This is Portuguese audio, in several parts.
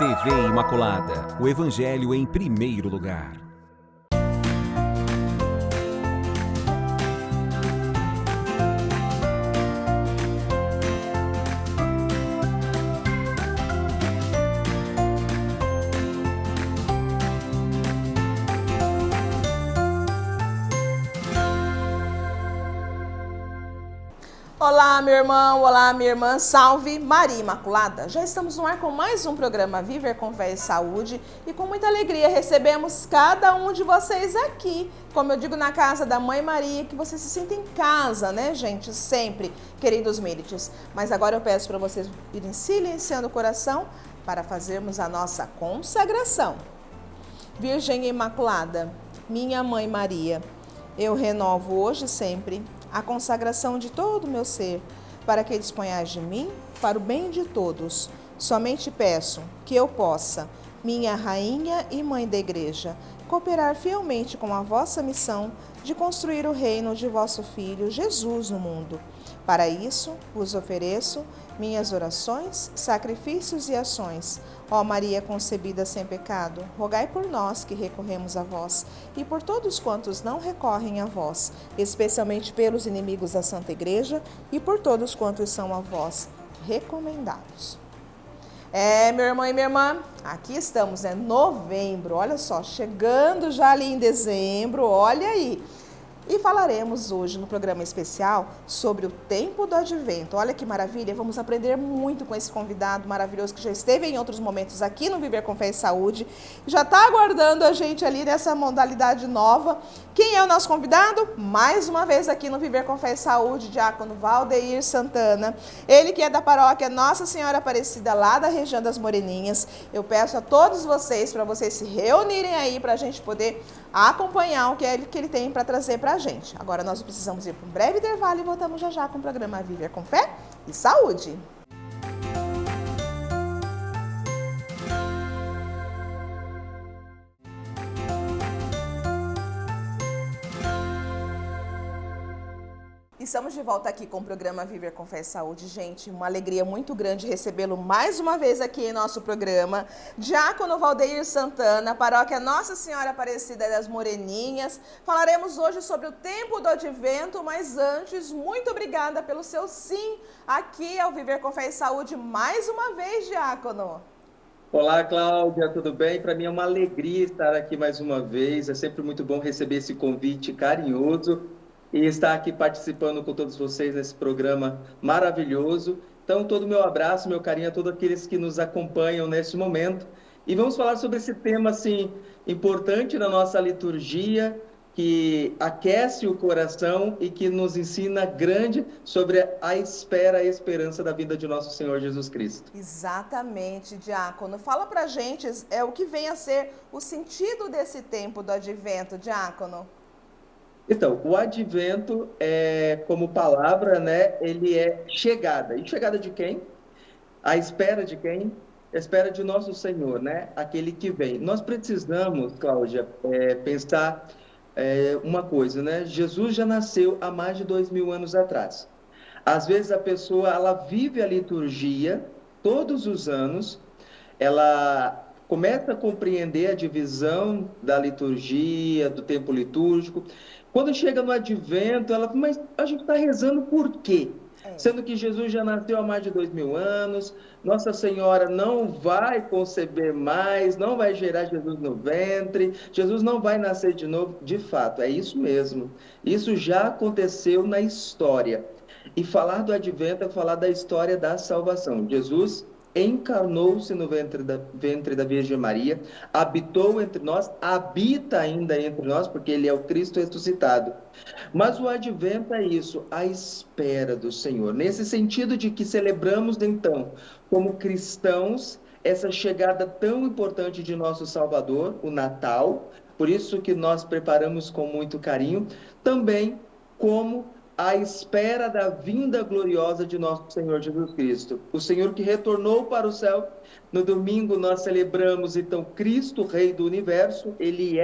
TV Imaculada, o Evangelho em primeiro lugar. Olá, meu irmão, olá, minha irmã, salve Maria Imaculada! Já estamos no ar com mais um programa Viver com Fé e Saúde e com muita alegria recebemos cada um de vocês aqui. Como eu digo na casa da Mãe Maria, que você se sinta em casa, né, gente? Sempre, queridos Mérites. Mas agora eu peço para vocês irem silenciando o coração para fazermos a nossa consagração. Virgem Imaculada, minha Mãe Maria, eu renovo hoje e sempre a consagração de todo o meu ser, para que disponhais de mim, para o bem de todos. Somente peço que eu possa, minha Rainha e Mãe da Igreja, cooperar fielmente com a vossa missão de construir o reino de vosso Filho Jesus no mundo. Para isso, vos ofereço minhas orações, sacrifícios e ações. Ó Maria concebida sem pecado, rogai por nós que recorremos a vós e por todos quantos não recorrem a vós, especialmente pelos inimigos da Santa Igreja e por todos quantos são a vós recomendados. Meu irmão e minha irmã, aqui estamos, novembro, olha só, chegando já ali em dezembro, olha aí. E falaremos hoje no programa especial sobre o tempo do advento. Olha que maravilha, vamos aprender muito com esse convidado maravilhoso que já esteve em outros momentos aqui no Viver com Fé e Saúde. Já está aguardando a gente ali nessa modalidade nova. Quem é o nosso convidado? Mais uma vez aqui no Viver com Fé e Saúde, Diácono Valdeir Santana. Ele que é da paróquia Nossa Senhora Aparecida, lá da região das Moreninhas. Eu peço a todos vocês, para vocês se reunirem aí, para a gente poder acompanhar o que ele tem para trazer para a gente. Agora nós precisamos ir para um breve intervalo e voltamos já já com o programa Viver com Fé e Saúde. Estamos de volta aqui com o programa Viver com Fé e Saúde. Gente, uma alegria muito grande recebê-lo mais uma vez aqui em nosso programa. Diácono Valdeir Santana, paróquia Nossa Senhora Aparecida das Moreninhas. Falaremos hoje sobre o tempo do advento, mas antes, muito obrigada pelo seu sim aqui ao Viver com Fé e Saúde mais uma vez, Diácono. Olá, Cláudia, tudo bem? Para mim é uma alegria estar aqui mais uma vez. É sempre muito bom receber esse convite carinhoso e estar aqui participando com todos vocês nesse programa maravilhoso. Então, todo o meu abraço, meu carinho a todos aqueles que nos acompanham neste momento. E vamos falar sobre esse tema, assim, importante na nossa liturgia, que aquece o coração e que nos ensina grande sobre a espera e a esperança da vinda de nosso Senhor Jesus Cristo. Exatamente, Diácono. Fala pra gente o que vem a ser o sentido desse tempo do advento, Diácono. Então, o advento, como palavra, né, ele é chegada. E chegada de quem? A espera de quem? A espera de nosso Senhor, né? Aquele que vem. Nós precisamos, Cláudia, pensar uma coisa, né? Jesus já nasceu há mais de 2000 anos atrás. Às vezes a pessoa, ela vive a liturgia todos os anos, ela começa a compreender a divisão da liturgia, do tempo litúrgico. Quando chega no advento, ela fala, mas a gente está rezando por quê? Sendo que Jesus já nasceu há mais de 2000 anos, Nossa Senhora não vai conceber mais, não vai gerar Jesus no ventre, Jesus não vai nascer de novo. De fato, é isso mesmo. Isso já aconteceu na história. E falar do advento é falar da história da salvação. Jesus encarnou-se no ventre da Virgem Maria, habitou entre nós, habita ainda entre nós, porque ele é o Cristo ressuscitado. Mas o advento é isso, a espera do Senhor. Nesse sentido de que celebramos, então, como cristãos, essa chegada tão importante de nosso Salvador, o Natal, por isso que nós preparamos com muito carinho, também como à espera da vinda gloriosa de nosso Senhor Jesus Cristo. O Senhor que retornou para o céu. No domingo nós celebramos, então, Cristo, Rei do Universo. Ele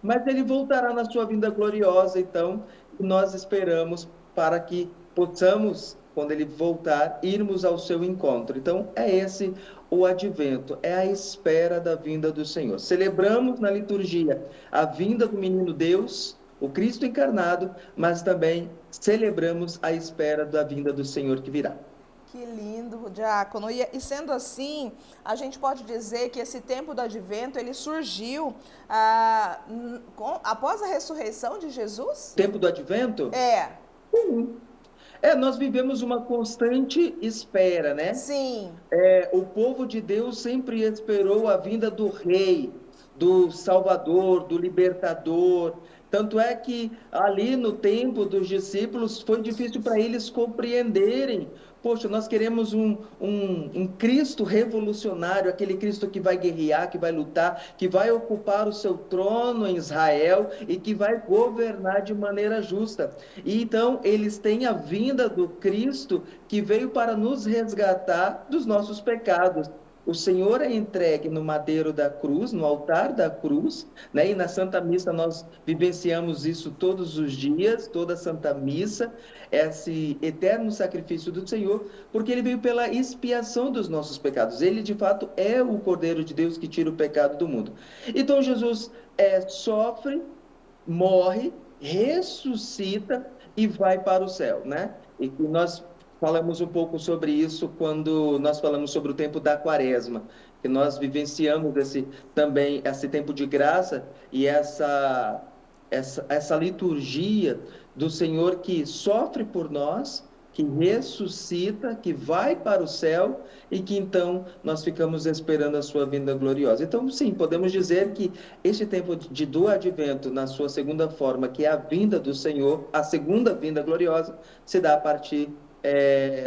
mas ele voltará na sua vinda gloriosa, então, nós esperamos para que possamos quando ele voltar, irmos ao seu encontro. Então, é esse o advento, é a espera da vinda do Senhor. Celebramos na liturgia a vinda do menino Deus, o Cristo encarnado, mas também celebramos a espera da vinda do Senhor que virá. Que lindo, diácono. E sendo assim, a gente pode dizer que esse tempo do advento, ele surgiu após a ressurreição de Jesus? O tempo do advento? É. Nós vivemos uma constante espera, né? Sim. O povo de Deus sempre esperou a vinda do Rei, do Salvador, do Libertador. Tanto é que ali no tempo dos discípulos foi difícil para eles compreenderem. Poxa, nós queremos um Cristo revolucionário, aquele Cristo que vai guerrear, que vai lutar, que vai ocupar o seu trono em Israel e que vai governar de maneira justa. E então eles têm a vinda do Cristo que veio para nos resgatar dos nossos pecados. O Senhor é entregue no madeiro da cruz, no altar da cruz, né? E na Santa Missa nós vivenciamos isso todos os dias, toda a Santa Missa, esse eterno sacrifício do Senhor, porque ele veio pela expiação dos nossos pecados. Ele, de fato, é o Cordeiro de Deus que tira o pecado do mundo. Então, Jesus sofre, morre, ressuscita e vai para o céu, né? E que nós falamos um pouco sobre isso quando nós falamos sobre o tempo da Quaresma, que nós vivenciamos também esse tempo de graça e essa liturgia do Senhor que sofre por nós, que ressuscita, que vai para o céu e que então nós ficamos esperando a sua vinda gloriosa. Então, sim, podemos dizer que este tempo do advento, na sua segunda forma, que é a vinda do Senhor, a segunda vinda gloriosa, se dá a partir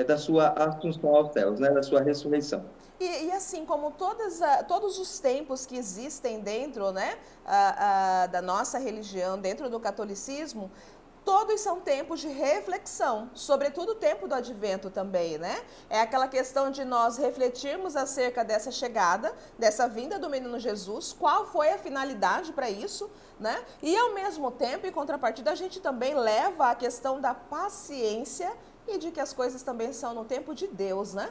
da sua assunção aos céus, né? Da sua ressurreição. E assim, como todos os tempos que existem dentro, né, da nossa religião, dentro do catolicismo, todos são tempos de reflexão, sobretudo o tempo do advento também, né? É aquela questão de nós refletirmos acerca dessa chegada, dessa vinda do menino Jesus, qual foi a finalidade para isso, né? E ao mesmo tempo, em contrapartida, a gente também leva a questão da paciência e de que as coisas também são no tempo de Deus, né?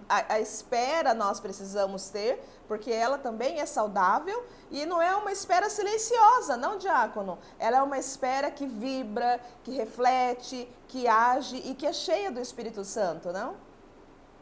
A espera nós precisamos ter, porque ela também é saudável e não é uma espera silenciosa, não, diácono? Ela é uma espera que vibra, que reflete, que age e que é cheia do Espírito Santo, não?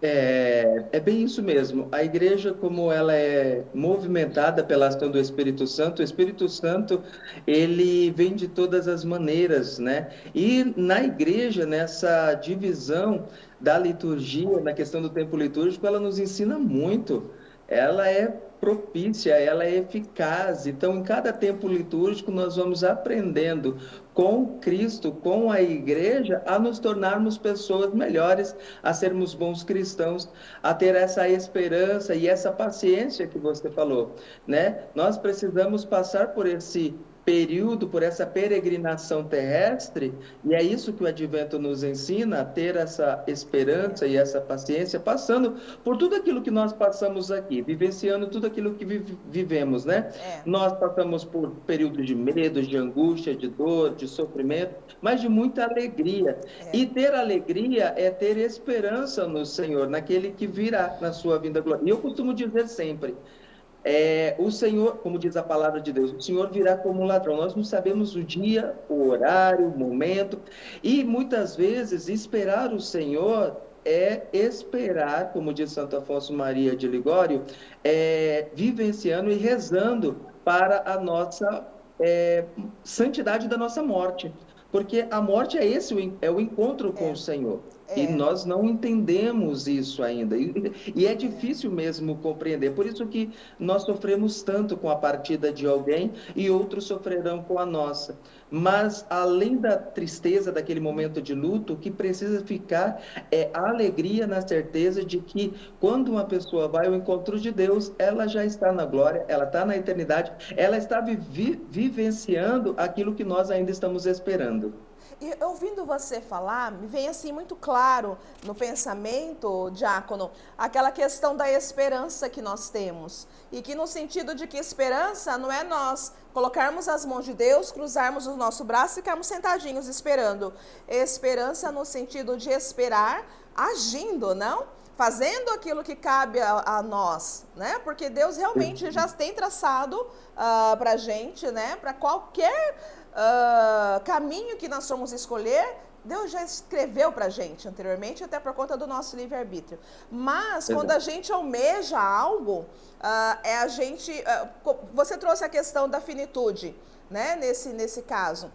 É bem isso mesmo. A igreja, como ela é movimentada pela ação do Espírito Santo, o Espírito Santo, ele vem de todas as maneiras, né? E na igreja, nessa divisão da liturgia, na questão do tempo litúrgico, ela nos ensina muito. Ela é propícia, ela é eficaz. Então, em cada tempo litúrgico, nós vamos aprendendo com Cristo, com a igreja, a nos tornarmos pessoas melhores, a sermos bons cristãos, a ter essa esperança e essa paciência que você falou, né? Nós precisamos passar por esse período, por essa peregrinação terrestre, e é isso que o Advento nos ensina, a ter essa esperança e essa paciência, passando por tudo aquilo que nós passamos aqui, vivenciando tudo aquilo que vivemos, né? Nós passamos por períodos de medo, de angústia, de dor, de sofrimento, mas de muita alegria. E ter alegria é ter esperança no Senhor, naquele que virá na sua vinda gloriosa. E eu costumo dizer sempre, o Senhor, como diz a palavra de Deus, o Senhor virá como um ladrão. Nós não sabemos o dia, o horário, o momento, e muitas vezes esperar o Senhor é esperar, como diz Santo Afonso Maria de Ligório, vivenciando e rezando para a nossa santidade da nossa morte. Porque a morte é o encontro com o Senhor. E nós não entendemos isso ainda. E é difícil mesmo compreender. Por isso que nós sofremos tanto com a partida de alguém e outros sofrerão com a nossa. Mas, além da tristeza daquele momento de luto, o que precisa ficar é a alegria na certeza de que, quando uma pessoa vai ao encontro de Deus, ela já está na glória, ela está na eternidade, ela está vivenciando aquilo que nós ainda estamos esperando. E ouvindo você falar, me vem assim muito claro no pensamento, diácono, aquela questão da esperança que nós temos. E que no sentido de que esperança não é nós colocarmos as mãos de Deus, cruzarmos o nosso braço e ficarmos sentadinhos esperando. Esperança no sentido de esperar, agindo, não? Fazendo aquilo que cabe a nós, né? Porque Deus realmente já tem traçado para a gente, né? Para qualquer caminho que nós formos escolher, Deus já escreveu para a gente anteriormente, até por conta do nosso livre-arbítrio. Mas quando a gente almeja algo, a gente... você trouxe a questão da finitude, né? Nesse caso.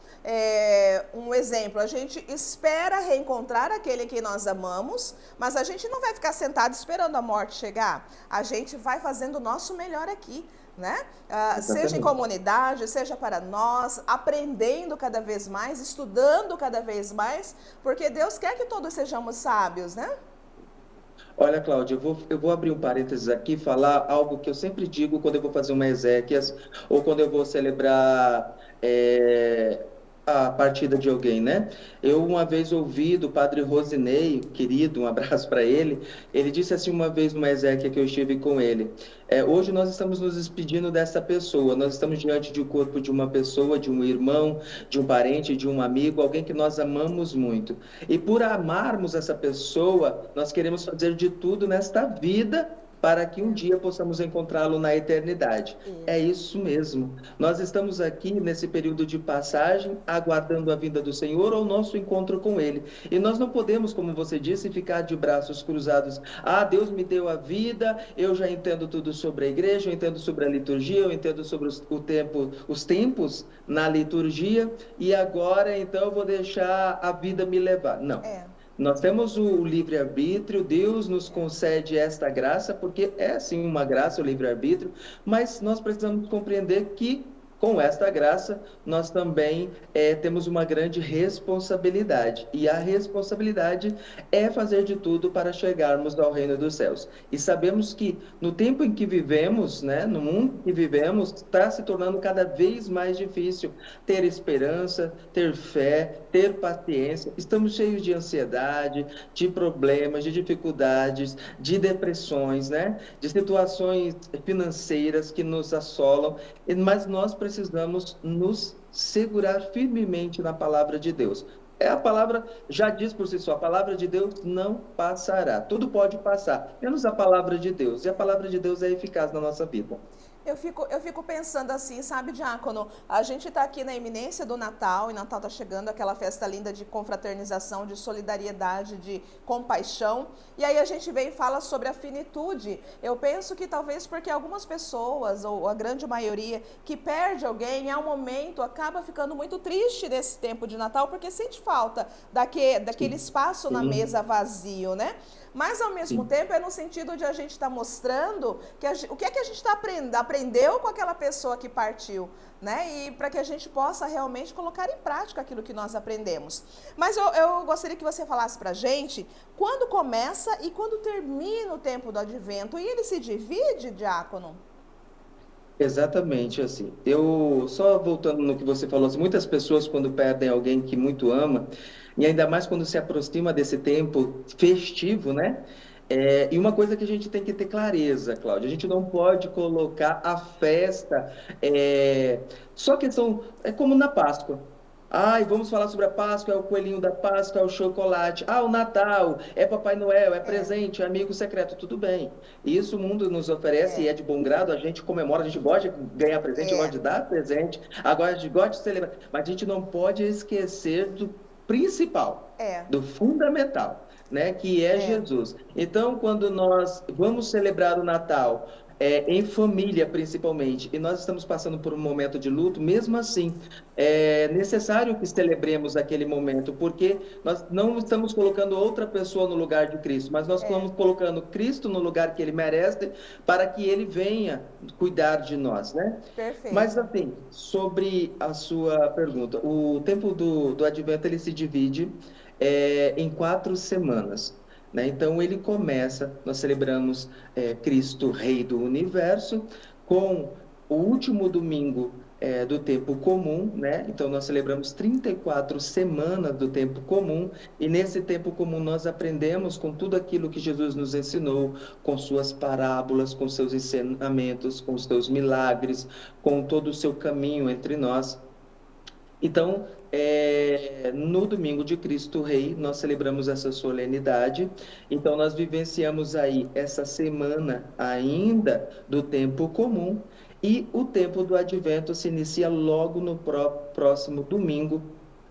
Um exemplo, a gente espera reencontrar aquele que nós amamos, mas a gente não vai ficar sentado esperando a morte chegar. A gente vai fazendo o nosso melhor aqui, né? Seja em comunidade, seja para nós, aprendendo cada vez mais, estudando cada vez mais, porque Deus quer que todos sejamos sábios, né? Olha, Cláudia, eu vou abrir um parênteses aqui e falar algo que eu sempre digo quando eu vou fazer uma exéquias ou quando eu vou celebrar a partida de alguém, né? Eu uma vez ouvi do padre Rosinei, querido, um abraço para ele disse assim uma vez numa exéquia que eu estive com ele, hoje nós estamos nos despedindo dessa pessoa, nós estamos diante do corpo de uma pessoa, de um irmão, de um parente, de um amigo, alguém que nós amamos muito. E por amarmos essa pessoa, nós queremos fazer de tudo nesta vida para que um dia possamos encontrá-lo na eternidade. É isso mesmo. Nós estamos aqui nesse período de passagem, aguardando a vinda do Senhor ou o nosso encontro com Ele. E nós não podemos, como você disse, ficar de braços cruzados. Deus me deu a vida, eu já entendo tudo sobre a igreja, eu entendo sobre a liturgia, eu entendo sobre os tempos na liturgia, e agora, então, eu vou deixar a vida me levar. Não. Nós temos o livre-arbítrio, Deus nos concede esta graça, porque é sim uma graça o livre-arbítrio, mas nós precisamos compreender que com esta graça nós também temos uma grande responsabilidade, e a responsabilidade é fazer de tudo para chegarmos ao reino dos céus. E sabemos que no tempo em que vivemos, né, no mundo que vivemos, está se tornando cada vez mais difícil ter esperança, ter fé, ter paciência. Estamos cheios de ansiedade, de problemas, de dificuldades, de depressões, né, de situações financeiras que nos assolam, mas nós precisamos nos segurar firmemente na palavra de Deus. A palavra já diz por si só, a palavra de Deus não passará. Tudo pode passar, menos a palavra de Deus. E a palavra de Deus é eficaz na nossa vida. Eu fico pensando assim, sabe, Diácono? A gente está aqui na iminência do Natal, e Natal está chegando, aquela festa linda de confraternização, de solidariedade, de compaixão. E aí a gente vem e fala sobre a finitude. Eu penso que talvez porque algumas pessoas, ou a grande maioria, que perde alguém, há um momento, acaba ficando muito triste nesse tempo de Natal, porque sente falta daquele espaço na mesa vazio, né? Mas, ao mesmo tempo, é no sentido de a gente estar mostrando o que é que a gente aprendeu com aquela pessoa que partiu, né? E para que a gente possa realmente colocar em prática aquilo que nós aprendemos. Mas eu gostaria que você falasse para a gente quando começa e quando termina o tempo do advento. E ele se divide, Diácono? Exatamente, assim. Eu, só voltando no que você falou, assim, muitas pessoas quando perdem alguém que muito ama, e ainda mais quando se aproxima desse tempo festivo, né? E uma coisa que a gente tem que ter clareza, Cláudia, a gente não pode colocar a festa, só questão, é como na Páscoa. Vamos falar sobre a Páscoa, é o coelhinho da Páscoa, é o chocolate. O Natal, é Papai Noel, é presente, é amigo secreto, tudo bem. Isso o mundo nos oferece e é de bom grado, a gente comemora, a gente gosta de ganhar presente, gosta de dar presente, agora a gente gosta de celebrar, mas a gente não pode esquecer do principal, do fundamental, né, que é Jesus. Então, quando nós vamos celebrar o Natal, em família principalmente, e nós estamos passando por um momento de luto, mesmo assim, é necessário que celebremos aquele momento, porque nós não estamos colocando outra pessoa no lugar de Cristo, mas nós estamos colocando Cristo no lugar que Ele merece, para que Ele venha cuidar de nós, né? Perfeito. Mas, assim, sobre a sua pergunta, o tempo do Advento, ele se divide em 4 semanas. Né? Então, ele começa, nós celebramos Cristo, Rei do Universo, com o último domingo do tempo comum, né? Então nós celebramos 34 semanas do tempo comum, e nesse tempo comum nós aprendemos com tudo aquilo que Jesus nos ensinou, com suas parábolas, com seus ensinamentos, com seus milagres, com todo o seu caminho entre nós. Então, no domingo de Cristo Rei, nós celebramos essa solenidade. Então, nós vivenciamos aí essa semana ainda do tempo comum, e o tempo do Advento se inicia logo no próximo domingo,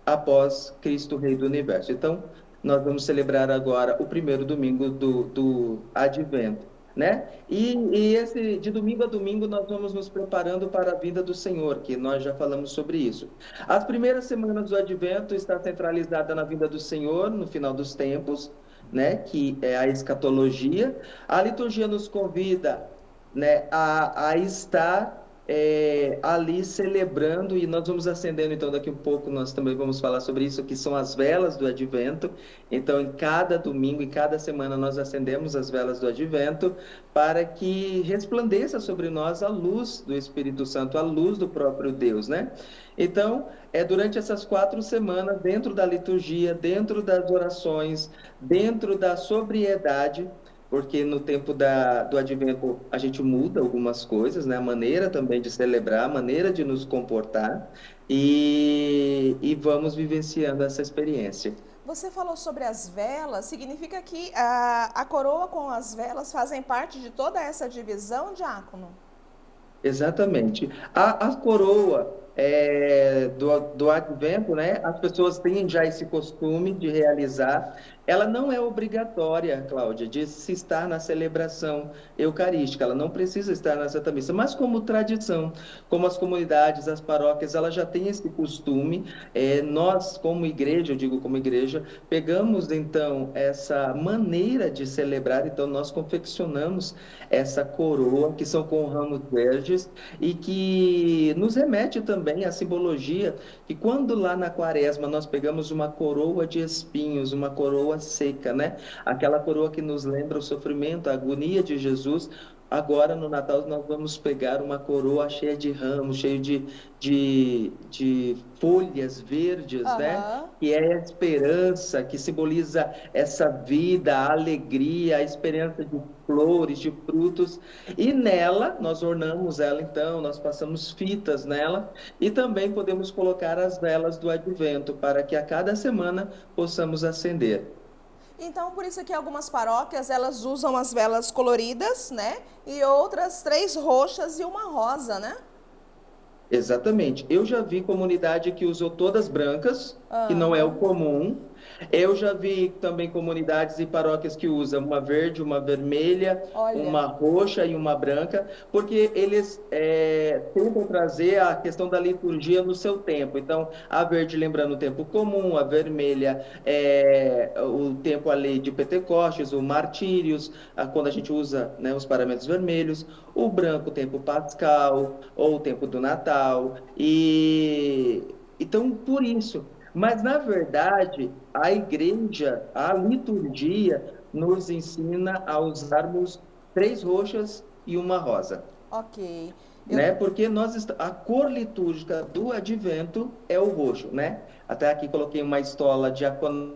após Cristo Rei do Universo. Então, nós vamos celebrar agora o primeiro domingo do Advento, né? E esse, de domingo a domingo, nós vamos nos preparando para a vinda do Senhor, que nós já falamos sobre isso. As primeiras semanas do Advento está centralizada na vinda do Senhor, no final dos tempos, né? Que é a escatologia. A liturgia nos convida, né, a estar ali celebrando, e nós vamos acendendo, então daqui a um pouco nós também vamos falar sobre isso, que são as velas do Advento. Então, em cada domingo, em cada semana, nós acendemos as velas do Advento para que resplandeça sobre nós a luz do Espírito Santo, a luz do próprio Deus, né? Então, durante essas 4 semanas, dentro da liturgia, dentro das orações, dentro da sobriedade, porque no tempo do Advento a gente muda algumas coisas, né? A maneira também de celebrar, a maneira de nos comportar, e vamos vivenciando essa experiência. Você falou sobre as velas, significa que a coroa com as velas fazem parte de toda essa divisão, diácono? Exatamente. A coroa do Advento, né? As pessoas têm já esse costume de realizar. Ela não é obrigatória, Cláudia, de se estar na celebração eucarística. Ela não precisa estar na Santa Missa, mas como tradição, como as comunidades, as paróquias, elas já têm esse costume. Nós, como igreja, eu digo como igreja, pegamos então essa maneira de celebrar. Então nós confeccionamos essa coroa, que são com ramos verdes, e que nos remete também à simbologia que quando lá na Quaresma nós pegamos uma coroa de espinhos, uma coroa seca, né? Aquela coroa que nos lembra o sofrimento, a agonia de Jesus. Agora, no Natal, nós vamos pegar uma coroa cheia de ramos, cheia de folhas verdes, né? Que é a esperança, que simboliza essa vida, a alegria, a esperança de flores, de frutos. E nela, nós ornamos ela, então, nós passamos fitas nela, e também podemos colocar as velas do Advento, para que a cada semana possamos acender. Então, por isso que algumas paróquias, elas usam as velas coloridas, né? E outras 3 roxas e uma rosa, né? Exatamente. Eu já vi comunidade que usou todas brancas, que não é o comum. Eu já vi também comunidades e paróquias que usam uma verde, uma vermelha, uma roxa e uma branca, porque eles tentam trazer a questão da liturgia no seu tempo. Então, a verde lembrando o tempo comum, a vermelha o tempo ali de Pentecostes, o martírios, quando a gente usa, né, os paramentos vermelhos, o branco o tempo pascal, ou o tempo do Natal, e então por isso. Mas, na verdade, a igreja, a liturgia, nos ensina a usarmos 3 roxas e uma rosa. Ok. Né? Porque a cor litúrgica do Advento é o roxo, né? Até aqui coloquei uma estola diaconal.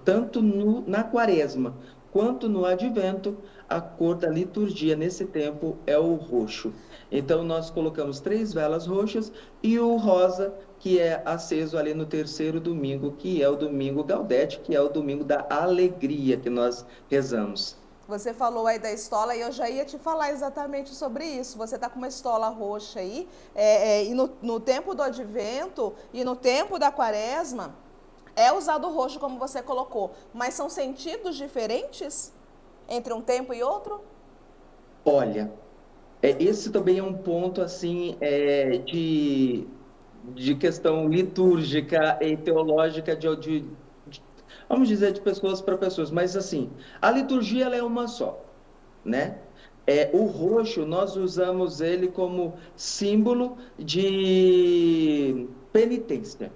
Tanto na Quaresma quanto no Advento, a cor da liturgia nesse tempo é o roxo. Então, nós colocamos 3 velas roxas e o rosa, que é aceso ali no 3º domingo, que é o domingo Gaudete, que é o domingo da alegria que nós rezamos. Você falou aí da estola e eu já ia te falar exatamente sobre isso. Você está com uma estola roxa aí, e no tempo do Advento e no tempo da Quaresma, é usado o roxo como você colocou, mas são sentidos diferentes entre um tempo e outro? Olha, esse também é um ponto assim de questão litúrgica e teológica vamos dizer, de pessoas para pessoas, mas assim, a liturgia ela é uma só, né? O roxo, nós usamos ele como símbolo de penitência,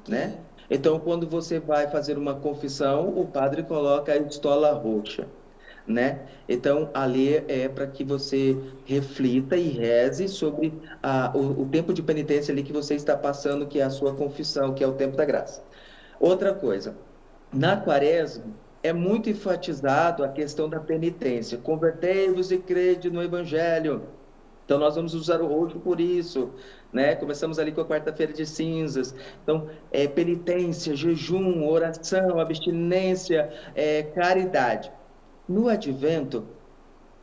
né? Então, quando você vai fazer uma confissão, o padre coloca a estola roxa. né? Então, ali é para que você reflita e reze sobre o tempo de penitência ali que você está passando, que é a sua confissão, que é o tempo da graça. Outra coisa, na quaresma é muito enfatizado a questão da penitência. Convertei-vos e crede no Evangelho. Então, nós vamos usar o roxo por isso, né? Começamos ali com a quarta-feira de cinzas. Então, penitência, jejum, oração, abstinência, caridade. No advento,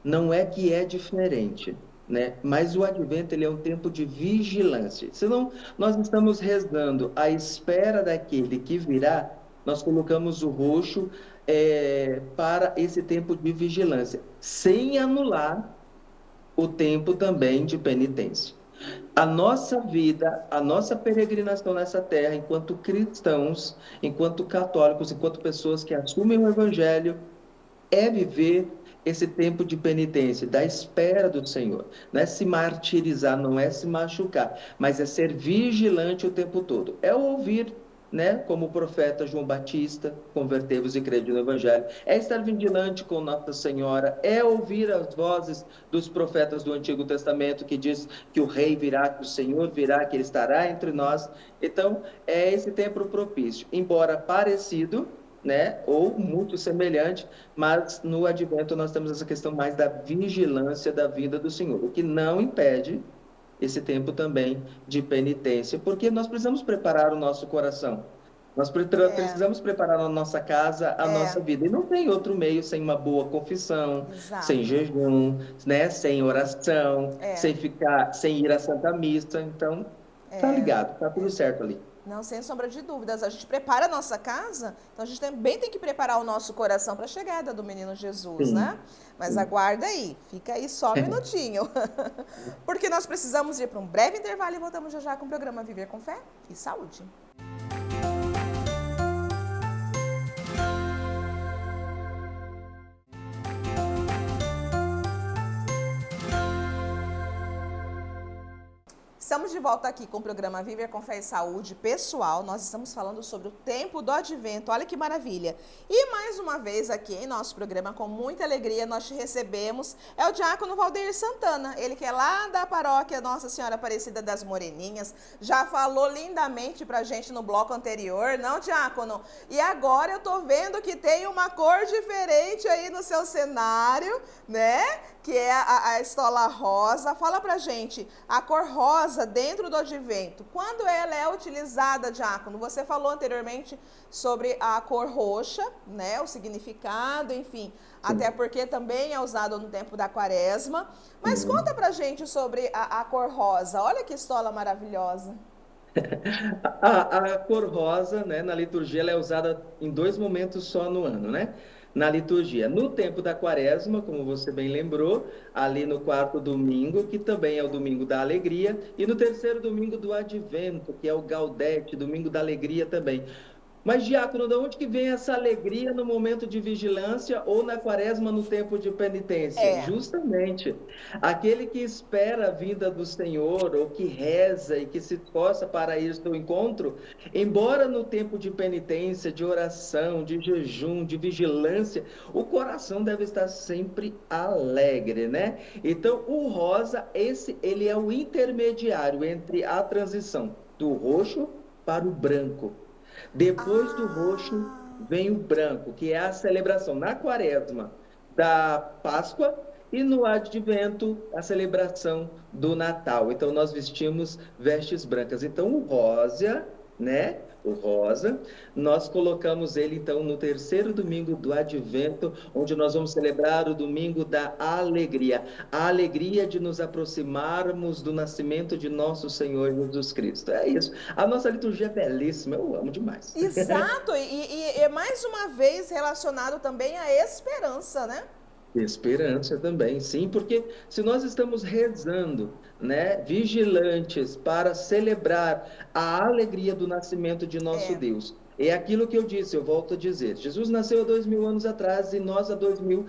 não é que é diferente, né? Mas o advento ele é um tempo de vigilância. Senão, nós estamos rezando à espera daquele que virá, nós colocamos o roxo para esse tempo de vigilância, sem anular o tempo também de penitência. A nossa vida, a nossa peregrinação nessa terra, enquanto cristãos, enquanto católicos, enquanto pessoas que assumem o Evangelho, é viver esse tempo de penitência, da espera do Senhor. Não é se martirizar, não é se machucar, mas é ser vigilante o tempo todo. É ouvir, né, como o profeta João Batista, convertei-vos e crede no Evangelho. É estar vigilante com Nossa Senhora, é ouvir as vozes dos profetas do Antigo Testamento, que diz que o rei virá, que o Senhor virá, que ele estará entre nós. Então, é esse tempo propício, embora parecido, né, ou muito semelhante, mas no advento nós temos essa questão mais da vigilância da vida do Senhor, o que não impede esse tempo também de penitência, porque nós precisamos preparar o nosso coração, nós precisamos preparar a nossa casa, a nossa vida, e não tem outro meio sem uma boa confissão, Exato. sem jejum, né, sem oração, sem ir à Santa Missa. Então, tá ligado, tá tudo certo ali. Não, sem sombra de dúvidas. A gente prepara a nossa casa, então a gente também tem que preparar o nosso coração para a chegada do menino Jesus, Sim, né? Mas sim. aguarda aí, fica aí só um minutinho. Porque nós precisamos ir para um breve intervalo e voltamos já já com o programa Viver com Fé e Saúde. Estamos de volta aqui com o programa Viver com Fé e Saúde. Pessoal, nós estamos falando sobre o tempo do advento. Olha que maravilha. E mais uma vez aqui em nosso programa, com muita alegria, nós te recebemos, é o diácono Valdeir Santana. Ele que é lá da paróquia Nossa Senhora Aparecida das Moreninhas. Já falou lindamente pra gente no bloco anterior, não, diácono? E agora eu tô vendo que tem uma cor diferente aí no seu cenário, né? Que é a estola rosa. Fala pra gente, a cor rosa dentro do advento, quando ela é utilizada, diácono? Você falou anteriormente sobre a cor roxa, né, o significado, enfim, até porque também é usado no tempo da quaresma, mas conta pra gente sobre a cor rosa. Olha que estola maravilhosa. A cor rosa, né, na liturgia, ela é usada em 2 momentos só no ano, né? Na liturgia, no tempo da quaresma, como você bem lembrou, ali no 4º domingo, que também é o domingo da alegria, e no 3º domingo do advento, que é o Gaudete, domingo da alegria também. Mas, diácono, de onde que vem essa alegria no momento de vigilância ou na quaresma no tempo de penitência? Justamente, aquele que espera a vinda do Senhor ou que reza e que se esforça para ir ao seu encontro, embora no tempo de penitência, de oração, de jejum, de vigilância, o coração deve estar sempre alegre, né? Então, o rosa, ele é o intermediário entre a transição do roxo para o branco. Depois do roxo vem o branco, que é a celebração na quaresma da Páscoa e no advento a celebração do Natal. Então nós vestimos vestes brancas. Então o rosa, né? O rosa, nós colocamos ele então no 3º domingo do advento, onde nós vamos celebrar o domingo da alegria, a alegria de nos aproximarmos do nascimento de nosso Senhor Jesus Cristo. É isso. A nossa liturgia é belíssima, eu amo demais. Exato, e é mais uma vez relacionado também à esperança, né? Esperança também, sim, porque se nós estamos rezando, né, vigilantes para celebrar a alegria do nascimento de nosso Deus, é aquilo que eu disse, eu volto a dizer, Jesus nasceu há 2000 anos atrás e nós há 2000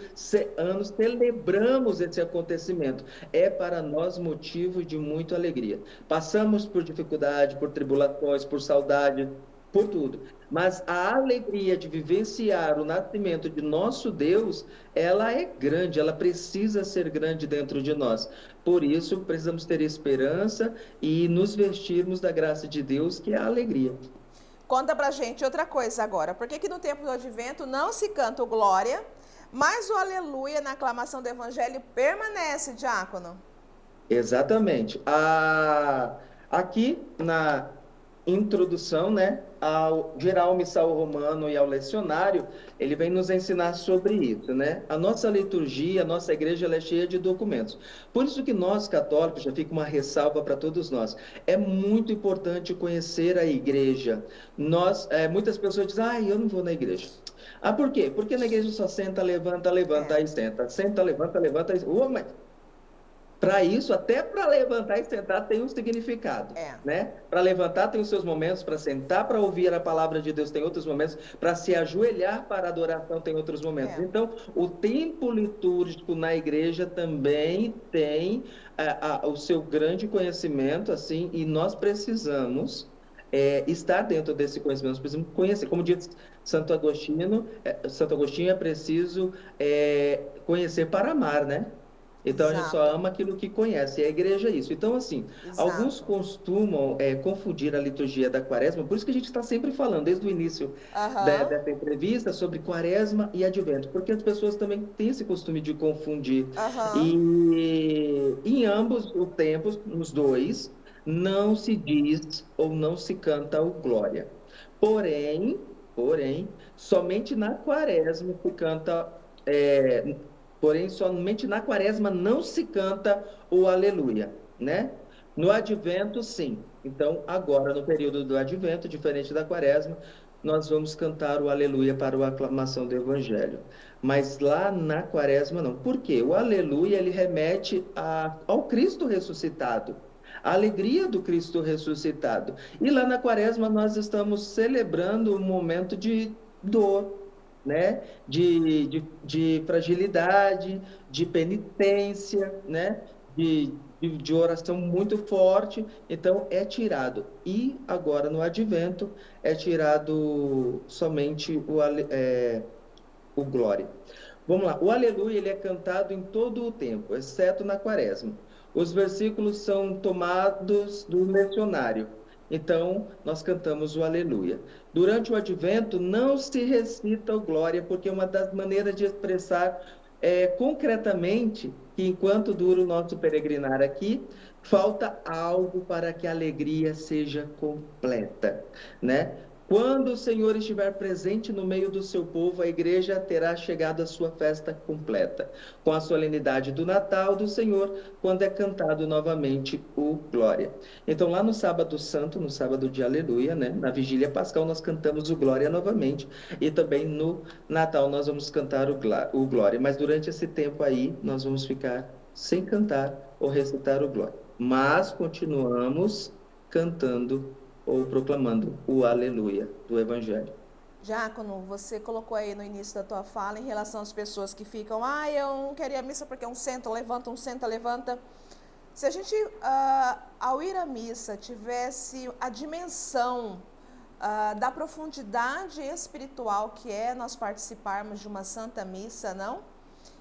anos celebramos esse acontecimento, é para nós motivo de muita alegria. Passamos por dificuldade, por tribulações, por saudade, por tudo. Mas a alegria de vivenciar o nascimento de nosso Deus, ela é grande, ela precisa ser grande dentro de nós. Por isso, precisamos ter esperança e nos vestirmos da graça de Deus, que é a alegria. Conta pra gente outra coisa agora. Por que que no tempo do advento não se canta o glória, mas o aleluia na aclamação do evangelho permanece, diácono? Exatamente. Aqui na introdução, né, ao geral missal romano e ao lecionário, ele vem nos ensinar sobre isso, né? A nossa liturgia, a nossa igreja, ela é cheia de documentos. Por isso que nós, católicos, já fica uma ressalva para todos nós, é muito importante conhecer a igreja. Muitas pessoas dizem, eu não vou na igreja. Por quê? Porque na igreja só senta, levanta, levanta, aí senta. Senta, levanta, levanta, aí... mas para isso, até para levantar e sentar tem um significado, né? Para levantar tem os seus momentos, para sentar para ouvir a palavra de Deus tem outros momentos, para se ajoelhar para a adoração tem outros momentos. Então, o tempo litúrgico na igreja também tem o seu grande conhecimento, assim, e nós precisamos estar dentro desse conhecimento, nós precisamos conhecer. Como diz Santo Agostinho é preciso conhecer para amar, né? Então, a gente só ama aquilo que conhece, e a igreja é isso. Então, assim, alguns costumam confundir a liturgia da quaresma, por isso que a gente está sempre falando, desde o início dessa entrevista, sobre quaresma e advento, porque as pessoas também têm esse costume de confundir. E em ambos os tempos, nos dois, não se diz ou não se canta o glória. Porém, somente na quaresma se canta... Porém, somente na quaresma não se canta o aleluia, né? No advento, sim. Então, agora, no período do advento, diferente da quaresma, nós vamos cantar o aleluia para a aclamação do evangelho. Mas lá na quaresma, não. Por quê? O aleluia, ele remete ao Cristo ressuscitado. A alegria do Cristo ressuscitado. E lá na quaresma, nós estamos celebrando um momento de dor, né? De fragilidade, de penitência, né? De oração muito forte, então é tirado. E agora no advento é tirado somente o glória. Vamos lá, o aleluia ele é cantado em todo o tempo, exceto na quaresma. Os versículos são tomados do lecionário. Então, nós cantamos o aleluia. Durante o advento, não se recita o glória, porque é uma das maneiras de expressar concretamente que, enquanto dura o nosso peregrinar aqui, falta algo para que a alegria seja completa, né? Quando o Senhor estiver presente no meio do seu povo, a igreja terá chegado à sua festa completa, com a solenidade do Natal do Senhor, quando é cantado novamente o Glória. Então, lá no Sábado Santo, no Sábado de Aleluia, né, na Vigília Pascal, nós cantamos o Glória novamente, e também no Natal nós vamos cantar o Glória. Mas durante esse tempo aí, nós vamos ficar sem cantar ou recitar o Glória. Mas continuamos cantando ou proclamando o aleluia do evangelho. Diácono, você colocou aí no início da tua fala em relação às pessoas que ficam, eu não queria a missa porque um senta, levanta. Se a gente, ao ir à missa, tivesse a dimensão da profundidade espiritual que é nós participarmos de uma santa missa, não?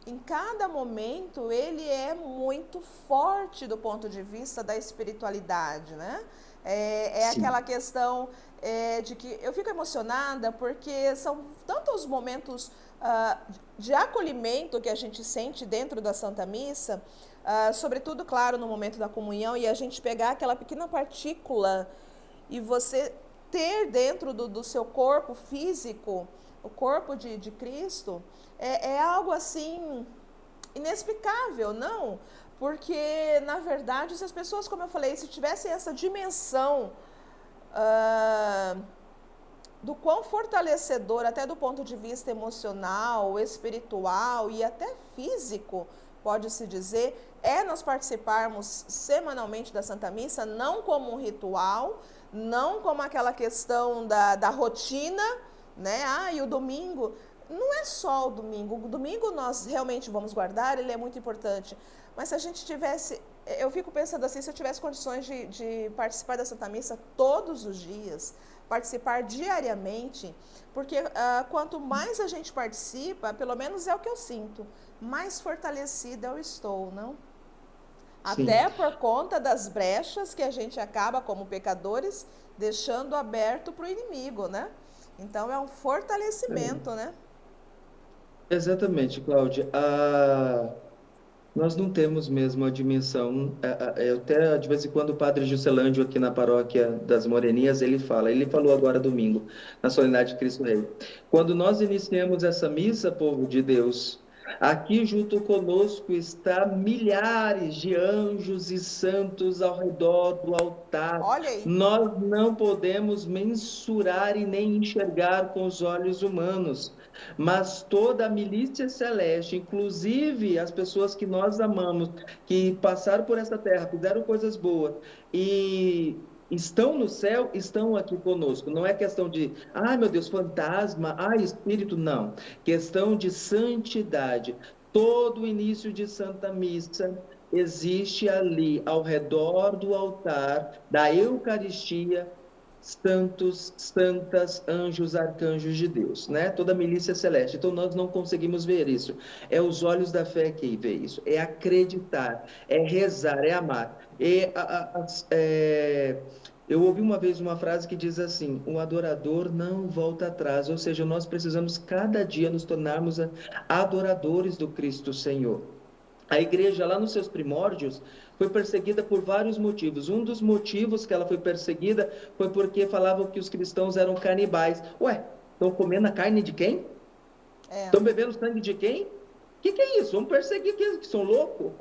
Em cada momento, ele é muito forte do ponto de vista da espiritualidade, né? Aquela questão de que eu fico emocionada porque são tantos momentos de acolhimento que a gente sente dentro da Santa Missa, sobretudo, claro, no momento da comunhão, e a gente pegar aquela pequena partícula e você ter dentro do seu corpo físico, o corpo de Cristo, é algo assim inexplicável, não? Porque, na verdade, se as pessoas, como eu falei, se tivessem essa dimensão do quão fortalecedor, até do ponto de vista emocional, espiritual e até físico, pode-se dizer, nós participarmos semanalmente da Santa Missa, não como um ritual, não como aquela questão da rotina, né? E o domingo... Não é só o domingo nós realmente vamos guardar, ele é muito importante, mas se a gente tivesse, eu fico pensando assim, se eu tivesse condições de participar da Santa Missa todos os dias, participar diariamente, porque quanto mais a gente participa, pelo menos é o que eu sinto, mais fortalecida eu estou, não? Sim. Até por conta das brechas que a gente acaba, como pecadores, deixando aberto para o inimigo, né? Então é um fortalecimento, né? Exatamente, Cláudia. Nós não temos mesmo a dimensão. Eu até de vez em quando o padre Juscelândio aqui na paróquia das Moreninhas ele falou agora domingo na solenidade de Cristo Rei. Quando nós iniciamos essa missa, povo de Deus, aqui junto conosco está milhares de anjos e santos ao redor do altar. Olha aí. Nós não podemos mensurar e nem enxergar com os olhos humanos. Mas toda a milícia celeste, inclusive as pessoas que nós amamos, que passaram por essa terra, fizeram coisas boas e estão no céu, estão aqui conosco. Não é questão de, ai meu Deus, fantasma, ai espírito, não. Questão de santidade. Todo o início de Santa Missa existe ali, ao redor do altar da Eucaristia, santos, santas, anjos, arcanjos de Deus, né? Toda a milícia celeste. Então nós não conseguimos ver isso. É os olhos da fé que vê isso. É acreditar, é rezar, é amar. Eu ouvi uma vez uma frase que diz assim: o adorador não volta atrás. Ou seja, nós precisamos cada dia nos tornarmos adoradores do Cristo Senhor. A igreja, lá nos seus primórdios, foi perseguida por vários motivos. Um dos motivos que ela foi perseguida foi porque falavam que os cristãos eram canibais. Ué, estão comendo a carne de quem? Estão bebendo sangue de quem? O que é isso? Vamos perseguir aqueles que são loucos?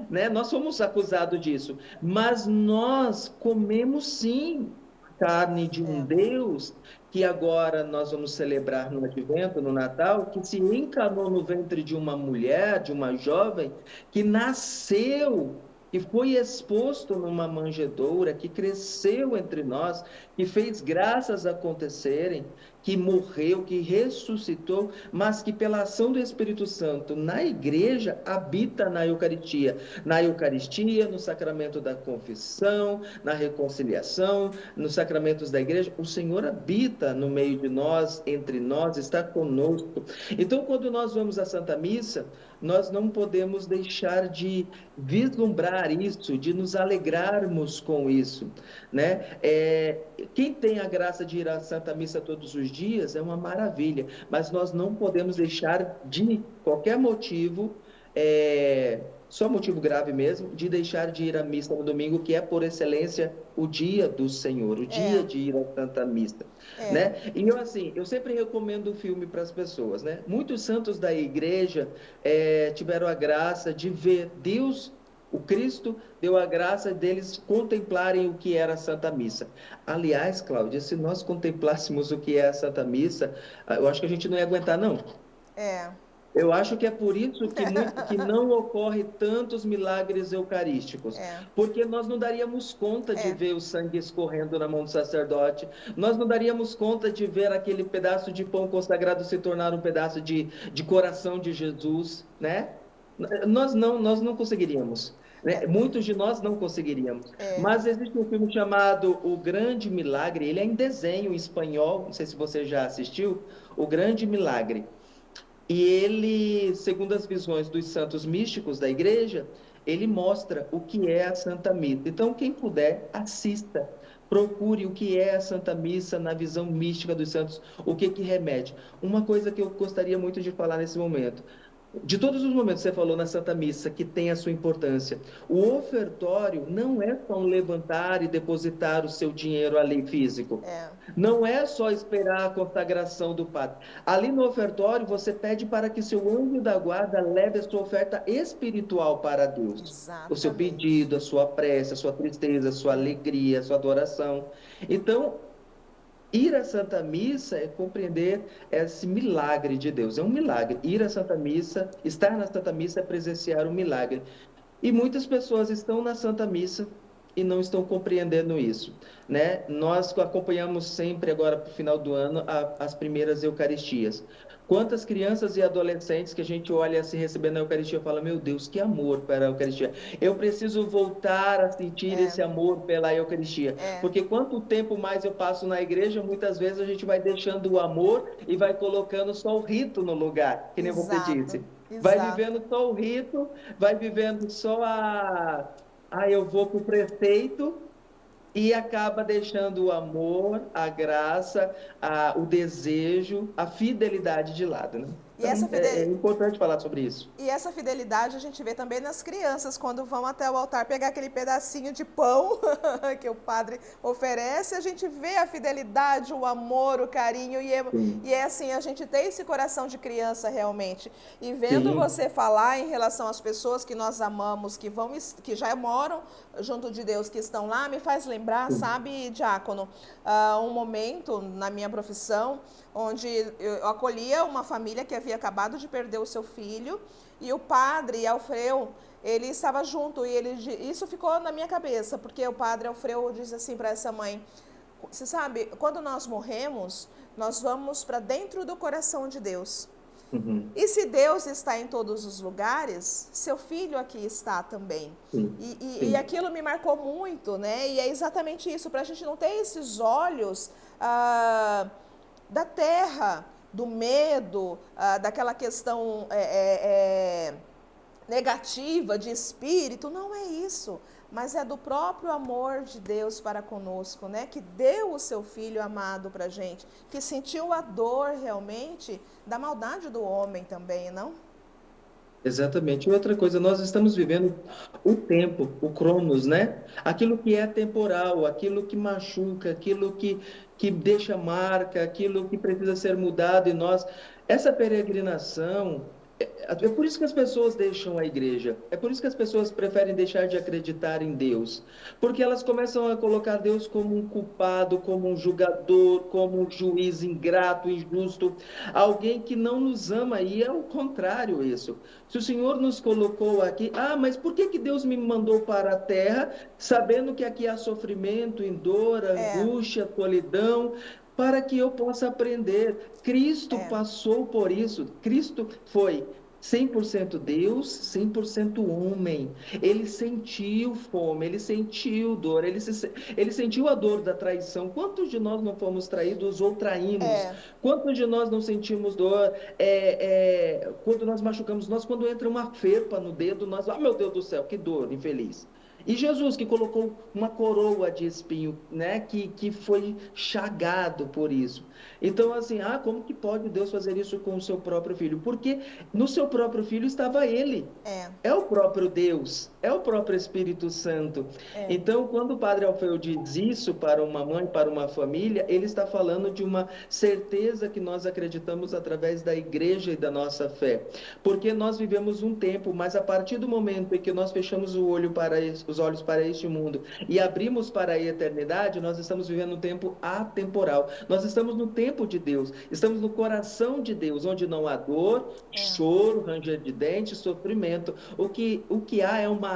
Né? Nós somos acusados disso. Mas nós comemos sim carne de um Deus que agora nós vamos celebrar no Advento, no Natal, que se encarnou no ventre de uma mulher, de uma jovem, que nasceu, que foi exposto numa manjedoura, que cresceu entre nós, que fez graças acontecerem, que morreu, que ressuscitou, mas que pela ação do Espírito Santo na igreja habita na Eucaristia. Na Eucaristia, no sacramento da confissão, na reconciliação, nos sacramentos da igreja, o Senhor habita no meio de nós, entre nós, está conosco. Então, quando nós vamos à Santa Missa, nós não podemos deixar de vislumbrar isso, de nos alegrarmos com isso, né? Quem tem a graça de ir à Santa Missa todos os dias é uma maravilha, mas nós não podemos deixar de qualquer motivo, só motivo grave mesmo, de deixar de ir à missa no domingo, que é por excelência o dia do Senhor, o dia de ir à Santa Missa, né? E eu sempre recomendo o filme para as pessoas, né? Muitos santos da igreja tiveram a graça de ver Deus. O Cristo deu a graça deles contemplarem o que era a Santa Missa. Aliás, Cláudia, se nós contemplássemos o que é a Santa Missa, eu acho que a gente não ia aguentar, não. Eu acho que é por isso que não ocorre tantos milagres eucarísticos. Porque nós não daríamos conta de ver o sangue escorrendo na mão do sacerdote, nós não daríamos conta de ver aquele pedaço de pão consagrado se tornar um pedaço de coração de Jesus, né? Nós não conseguiríamos. Né? Muitos de nós não conseguiríamos. Mas existe um filme chamado O Grande Milagre, ele é em desenho em espanhol, não sei se você já assistiu, O Grande Milagre. E ele, segundo as visões dos santos místicos da igreja, ele mostra o que é a Santa Missa. Então, quem puder, assista. Procure o que é a Santa Missa na visão mística dos santos, o que remete. Uma coisa que eu gostaria muito de falar nesse momento. De todos os momentos que você falou na Santa Missa, que tem a sua importância, o ofertório não é só um levantar e depositar o seu dinheiro ali físico. Não é só esperar a consagração do padre. Ali no ofertório, você pede para que seu anjo da guarda leve a sua oferta espiritual para Deus. Exatamente. O seu pedido, a sua prece, a sua tristeza, a sua alegria, a sua adoração. Então, ir à Santa Missa é compreender esse milagre de Deus. É um milagre. Ir à Santa Missa, estar na Santa Missa é presenciar um milagre. E muitas pessoas estão na Santa Missa e não estão compreendendo isso, né? Nós acompanhamos sempre agora para o final do ano as primeiras Eucaristias. Quantas crianças e adolescentes que a gente olha se recebendo a Eucaristia e fala, meu Deus, que amor para a Eucaristia. Eu preciso voltar a sentir esse amor pela Eucaristia. Porque quanto tempo mais eu passo na igreja, muitas vezes a gente vai deixando o amor e vai colocando só o rito no lugar, que nem você disse. Vai vivendo só o rito, vai vivendo só eu vou para o prefeito, e acaba deixando o amor, a graça, o desejo, a fidelidade de lado, né? Então, é importante falar sobre isso. E essa fidelidade a gente vê também nas crianças, quando vão até o altar pegar aquele pedacinho de pão que o padre oferece, a gente vê a fidelidade, o amor, o carinho, e é assim, a gente tem esse coração de criança realmente. E vendo você falar em relação às pessoas que nós amamos, que já moram junto de Deus, que estão lá, me faz lembrar, sabe, diácono, um momento na minha profissão, onde eu acolhia uma família que havia acabado de perder o seu filho, e o padre Alfreu, ele estava junto, e isso ficou na minha cabeça, porque o padre Alfreu diz assim para essa mãe, você sabe, quando nós morremos, nós vamos para dentro do coração de Deus. E se Deus está em todos os lugares, seu filho aqui está também. E aquilo me marcou muito, né? E é exatamente isso, para a gente não ter esses olhos da terra, do medo, daquela questão negativa de espírito, não é isso, mas é do próprio amor de Deus para conosco, né? Que deu o seu Filho amado para a gente, que sentiu a dor realmente da maldade do homem também, não? Exatamente. E outra coisa, nós estamos vivendo o tempo, o cronos, né? Aquilo que é temporal, aquilo que machuca, aquilo que deixa marca, aquilo que precisa ser mudado em nós. Essa peregrinação, é por isso que as pessoas deixam a igreja, é por isso que as pessoas preferem deixar de acreditar em Deus, porque elas começam a colocar Deus como um culpado, como um julgador, como um juiz ingrato, injusto, alguém que não nos ama, e é o contrário isso. Se o Senhor nos colocou aqui, mas por que Deus me mandou para a terra, sabendo que aqui há sofrimento, dor, angústia, solidão, para que eu possa aprender. Cristo passou por isso. Cristo foi 100% Deus, 100% homem. Ele sentiu fome, ele sentiu dor, ele sentiu a dor da traição. Quantos de nós não fomos traídos ou traímos? Quantos de nós não sentimos dor? Quando nós machucamos, quando entra uma ferpa no dedo, meu Deus do céu, que dor, infeliz. E Jesus, que colocou uma coroa de espinho, né, que foi chagado por isso. Então, assim, como que pode Deus fazer isso com o seu próprio filho? Porque no seu próprio filho estava ele. É o próprio Deus, é o próprio Espírito Santo. Então, quando o Padre Alfeu diz isso para uma mãe, para uma família, ele está falando de uma certeza que nós acreditamos através da igreja e da nossa fé. Porque nós vivemos um tempo, mas a partir do momento em que nós fechamos os olhos para este mundo e abrimos para a eternidade, nós estamos vivendo um tempo atemporal. Nós estamos no tempo de Deus, estamos no coração de Deus, onde não há dor, choro, ranger de dentes, sofrimento. O que há é uma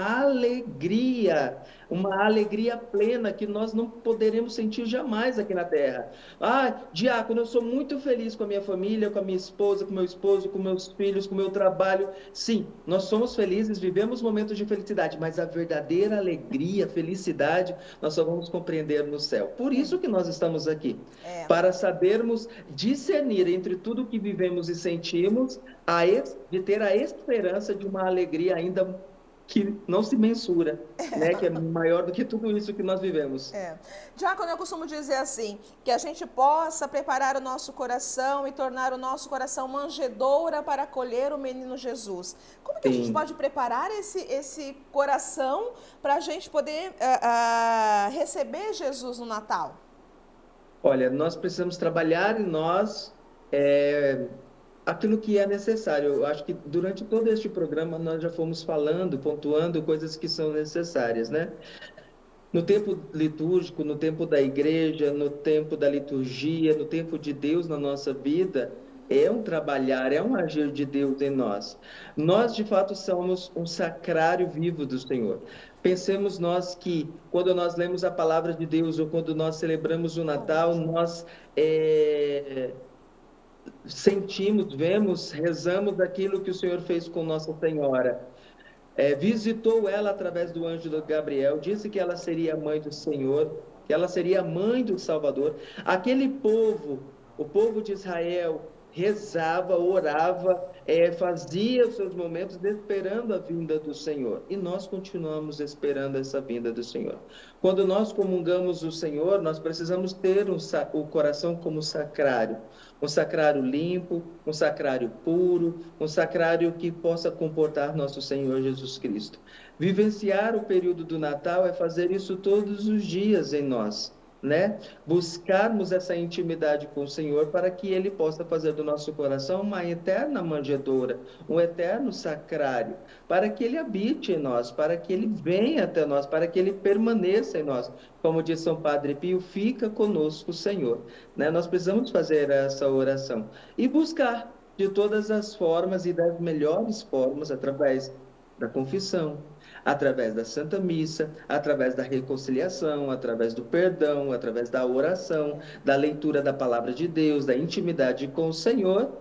alegria plena que nós não poderemos sentir jamais aqui na terra. Diácono, eu sou muito feliz com a minha família, com a minha esposa, com meu esposo, com meus filhos, com o meu trabalho. Sim, nós somos felizes, vivemos momentos de felicidade, mas a verdadeira alegria, felicidade, nós só vamos compreender no céu. Por isso que nós estamos aqui, para sabermos discernir entre tudo que vivemos e sentimos, de ter a esperança de uma alegria ainda que não se mensura, né? Que é maior do que tudo isso que nós vivemos. Diácono, eu costumo dizer assim, que a gente possa preparar o nosso coração e tornar o nosso coração manjedoura para acolher o menino Jesus. Como que a gente pode preparar esse coração para a gente poder receber Jesus no Natal? Olha, nós precisamos trabalhar em nós aquilo que é necessário. Eu acho que durante todo este programa nós já fomos falando, pontuando coisas que são necessárias, né? No tempo litúrgico, no tempo da igreja, no tempo da liturgia, no tempo de Deus na nossa vida, é um trabalhar, é um agir de Deus em nós. Nós, de fato, somos um sacrário vivo do Senhor. Pensemos nós que, quando nós lemos a palavra de Deus ou quando nós celebramos o Natal, nós sentimos, vemos, rezamos aquilo que o Senhor fez com Nossa Senhora. Visitou ela através do anjo do Gabriel, disse que ela seria a mãe do Senhor, que ela seria a mãe do Salvador. Aquele povo, o povo de Israel, rezava, orava, fazia os seus momentos esperando a vinda do Senhor. E nós continuamos esperando essa vinda do Senhor. Quando nós comungamos o Senhor, nós precisamos ter o coração como sacrário. Um sacrário limpo, um sacrário puro, um sacrário que possa comportar nosso Senhor Jesus Cristo. Vivenciar o período do Natal é fazer isso todos os dias em nós, né? Buscarmos essa intimidade com o Senhor para que Ele possa fazer do nosso coração uma eterna manjedoura, um eterno sacrário, para que Ele habite em nós, para que Ele venha até nós, para que Ele permaneça em nós. Como diz São Padre Pio, fica conosco, Senhor. Né? Nós precisamos fazer essa oração e buscar de todas as formas e das melhores formas, através da confissão, através da Santa Missa, através da reconciliação, através do perdão, através da oração, da leitura da Palavra de Deus, da intimidade com o Senhor,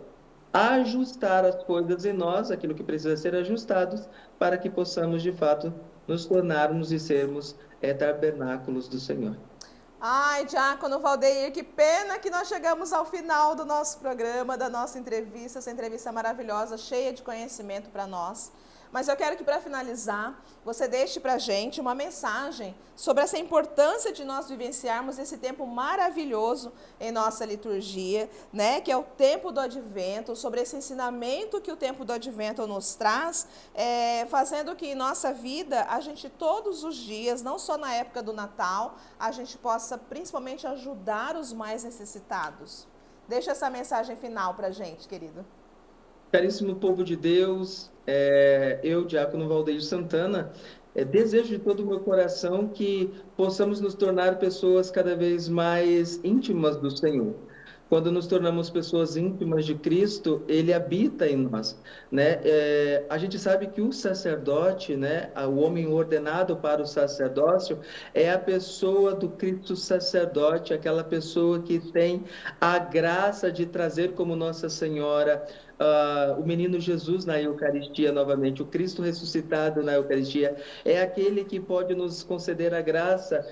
ajustar as coisas em nós, aquilo que precisa ser ajustados, para que possamos, de fato, nos tornarmos e sermos tabernáculos do Senhor. Ai, Diácono Valdeir, que pena que nós chegamos ao final do nosso programa, da nossa entrevista, essa entrevista maravilhosa, cheia de conhecimento para nós. Mas eu quero que, para finalizar, você deixe para a gente uma mensagem sobre essa importância de nós vivenciarmos esse tempo maravilhoso em nossa liturgia, né? Que é o tempo do Advento, sobre esse ensinamento que o tempo do Advento nos traz, fazendo que em nossa vida, a gente todos os dias, não só na época do Natal, a gente possa principalmente ajudar os mais necessitados. Deixa essa mensagem final para a gente, querido. Caríssimo povo de Deus, eu, Diácono Valdeir Santana, desejo de todo o meu coração que possamos nos tornar pessoas cada vez mais íntimas do Senhor. Quando nos tornamos pessoas íntimas de Cristo, Ele habita em nós, né? A gente sabe que o sacerdote, né, o homem ordenado para o sacerdócio, é a pessoa do Cristo sacerdote, aquela pessoa que tem a graça de trazer como Nossa Senhora o menino Jesus na Eucaristia novamente, o Cristo ressuscitado na Eucaristia, é aquele que pode nos conceder a graça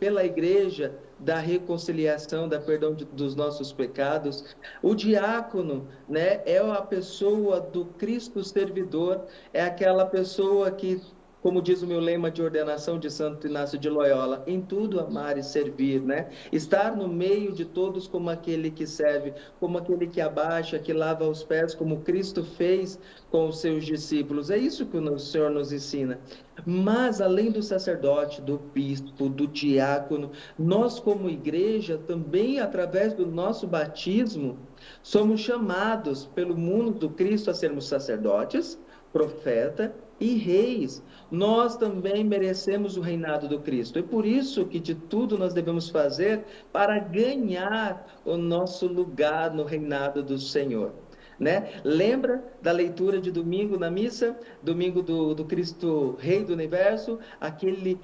pela igreja da reconciliação, da perdão dos nossos pecados. O diácono, né, é a pessoa do Cristo servidor, é aquela pessoa que, como diz o meu lema de ordenação de Santo Inácio de Loyola, em tudo amar e servir, né? Estar no meio de todos como aquele que serve, como aquele que abaixa, que lava os pés, como Cristo fez com os seus discípulos. É isso que o Senhor nos ensina. Mas, além do sacerdote, do bispo, do diácono, nós como igreja, também através do nosso batismo, somos chamados pelo mundo do Cristo a sermos sacerdotes, profeta e reis. Nós também merecemos o reinado do Cristo. É por isso que de tudo nós devemos fazer para ganhar o nosso lugar no reinado do Senhor. Né? Lembra da leitura de domingo na missa, domingo do Cristo Rei do Universo, aquele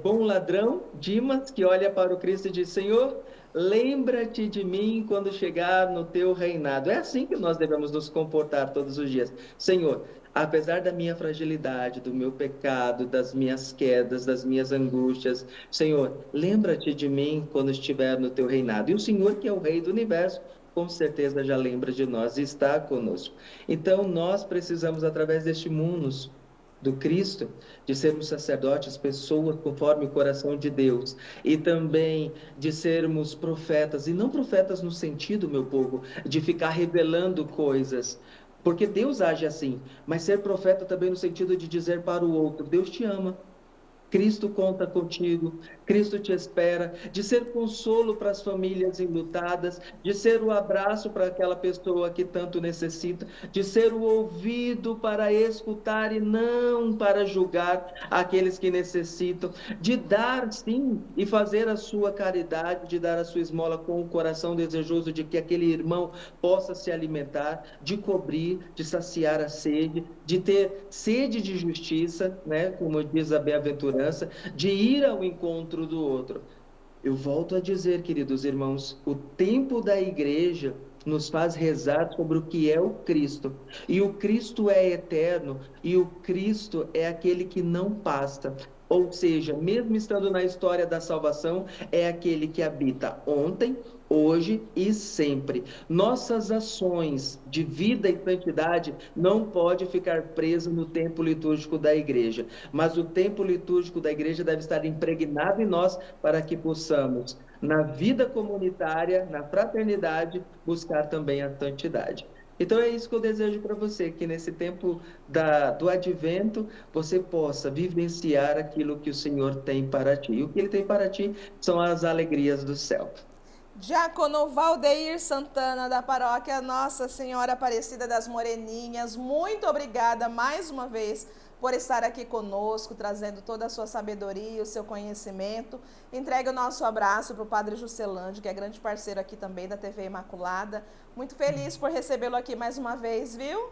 bom ladrão, Dimas, que olha para o Cristo e diz: Senhor, lembra-te de mim quando chegar no teu reinado. É assim que nós devemos nos comportar todos os dias. Senhor, apesar da minha fragilidade, do meu pecado, das minhas quedas, das minhas angústias, Senhor, lembra-te de mim quando estiver no teu reinado. E o Senhor, que é o Rei do Universo, com certeza já lembra de nós e está conosco. Então, nós precisamos, através deste munus do Cristo, de sermos sacerdotes, pessoas conforme o coração de Deus, e também de sermos profetas, e não profetas no sentido, meu povo, de ficar revelando coisas, porque Deus age assim, mas ser profeta também no sentido de dizer para o outro: Deus te ama, Cristo conta contigo, Cristo te espera, de ser consolo para as famílias enlutadas, de ser o abraço para aquela pessoa que tanto necessita, de ser o ouvido para escutar e não para julgar aqueles que necessitam, de dar sim e fazer a sua caridade, de dar a sua esmola com o coração desejoso de que aquele irmão possa se alimentar, de cobrir, de saciar a sede, de ter sede de justiça, né, como diz a bem-aventurança, de ir ao encontro do outro. Eu volto a dizer, queridos irmãos, o tempo da igreja nos faz rezar sobre o que é o Cristo. E o Cristo é eterno, e o Cristo é aquele que não passa. Ou seja, mesmo estando na história da salvação, é aquele que habita ontem, hoje e sempre. Nossas ações de vida e santidade não pode ficar preso no tempo litúrgico da igreja, mas o tempo litúrgico da igreja deve estar impregnado em nós para que possamos, na vida comunitária, na fraternidade, buscar também a santidade. Então é isso que eu desejo para você, que nesse tempo do advento você possa vivenciar aquilo que o Senhor tem para ti. E o que Ele tem para ti são as alegrias do céu. Diácono Valdeir Santana, da paróquia Nossa Senhora Aparecida das Moreninhas, muito obrigada mais uma vez por estar aqui conosco, trazendo toda a sua sabedoria, o seu conhecimento. Entregue o nosso abraço para o Padre Juscelândio, que é grande parceiro aqui também da TV Imaculada. Muito feliz por recebê-lo aqui mais uma vez, viu?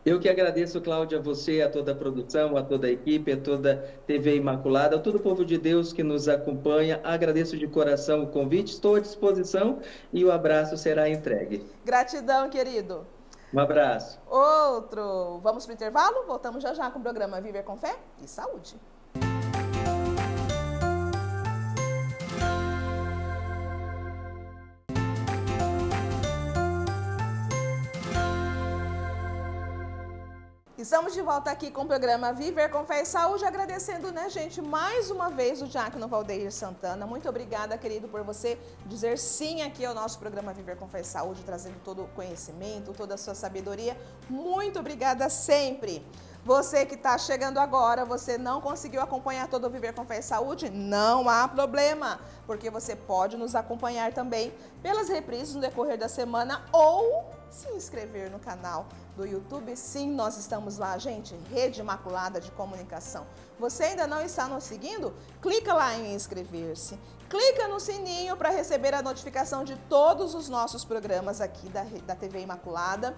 Eu que agradeço, Cláudia, a você, a toda a produção, a toda a equipe, a toda a TV Imaculada, a todo o povo de Deus que nos acompanha. Agradeço de coração o convite, estou à disposição e o abraço será entregue. Gratidão, querido. Um abraço. Outro. Vamos para o intervalo? Voltamos já já com o programa Viver com Fé e Saúde. Estamos de volta aqui com o programa Viver com Fé e Saúde, agradecendo, né, gente, mais uma vez o diácono Valdeir Santana. Muito obrigada, querido, por você dizer sim aqui ao nosso programa Viver com Fé e Saúde, trazendo todo o conhecimento, toda a sua sabedoria. Muito obrigada sempre. Você que está chegando agora, você não conseguiu acompanhar todo o Viver com Fé e Saúde? Não há problema, porque você pode nos acompanhar também pelas reprises no decorrer da semana ou se inscrever no canal do YouTube. Sim, nós estamos lá, gente, Rede Imaculada de Comunicação. Você ainda não está nos seguindo? Clica lá em inscrever-se. Clica no sininho para receber a notificação de todos os nossos programas aqui da TV Imaculada.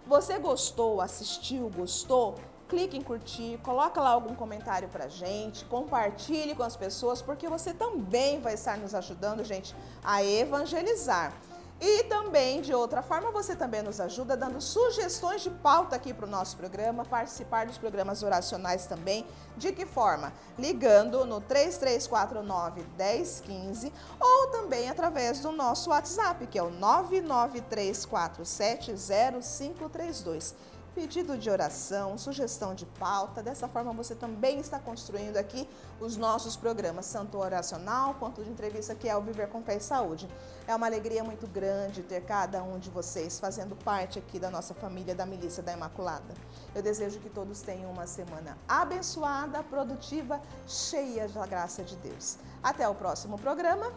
Você gostou, assistiu, gostou? Clique em curtir, coloca lá algum comentário pra gente, compartilhe com as pessoas, porque você também vai estar nos ajudando, gente, a evangelizar. E também, de outra forma, você também nos ajuda dando sugestões de pauta aqui para o nosso programa, participar dos programas oracionais também. De que forma? Ligando no 3349-1015 ou também através do nosso WhatsApp, que é o 993470532. Pedido de oração, sugestão de pauta, dessa forma você também está construindo aqui os nossos programas Santo Oracional, ponto de entrevista, que é o Viver com Fé e Saúde. É uma alegria muito grande ter cada um de vocês fazendo parte aqui da nossa família da Milícia da Imaculada. Eu desejo que todos tenham uma semana abençoada, produtiva, cheia da graça de Deus. Até o próximo programa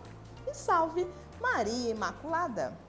e salve Maria Imaculada!